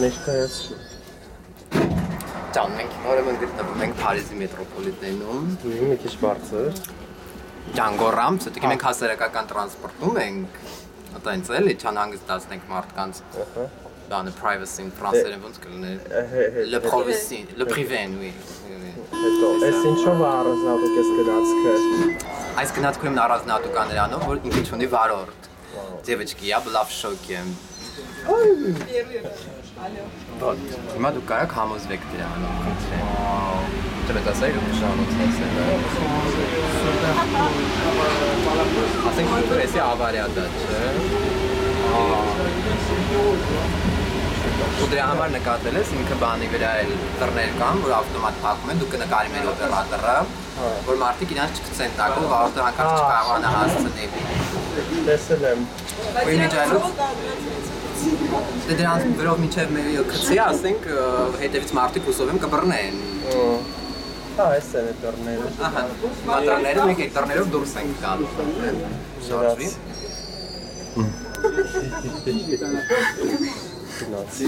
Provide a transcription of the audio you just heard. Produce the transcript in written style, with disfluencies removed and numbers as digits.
Ներկայացու։ Ջան, մենք նորմալ գտնվում ենք Փարիզի մետրոպոլիտենում։ Մի քիչ բարձր։ Ջան, գոռամ, ցտիկի մենք հասարակական տրանսպորտում ենք։ Այտենց էլի չանհանգստացնենք մարդկանց։ Ահա։ Բանը privacy-ին ֆրանսերեն ոնց կլիներ։ Le privacy, le privé, oui։ Հետո, այս ինչով է առանձնատուկ այս գնացքը։ Այս գնացքում առանձնատուկ է նրանով, որ ինքը ունի վարորդ։ Девочки, я была в шоке։ Вот, հիմա դուք կարաք համոզվեք դրանով, խնդրեմ։ Տրետասայի ուշանոց հասել։ Ասենք որ էսի ավարիա դա, չէ։ Ու դրա համար նկատել ես ինքը բանի վրա էլ դռներ կան, որ ավտոմատ փակում են, դու կնկարի մեր օպերատորը, որ մարդիկ իրանց չգցեն տակով, վարորդը հանկարծ չկարողանա հասցնել։ Տեսել եմ։ Ու իմիջայլով դե դրանց վրով մինչև մեր գցի, ասենք հետևից մարդիկ հուսով եմ կբռնեն։ Հա, այս են այդ դռները։ Ահա, դռները մենք այդ դռներով դուրս ենք գալու։ Շարժվի։ Գնացի։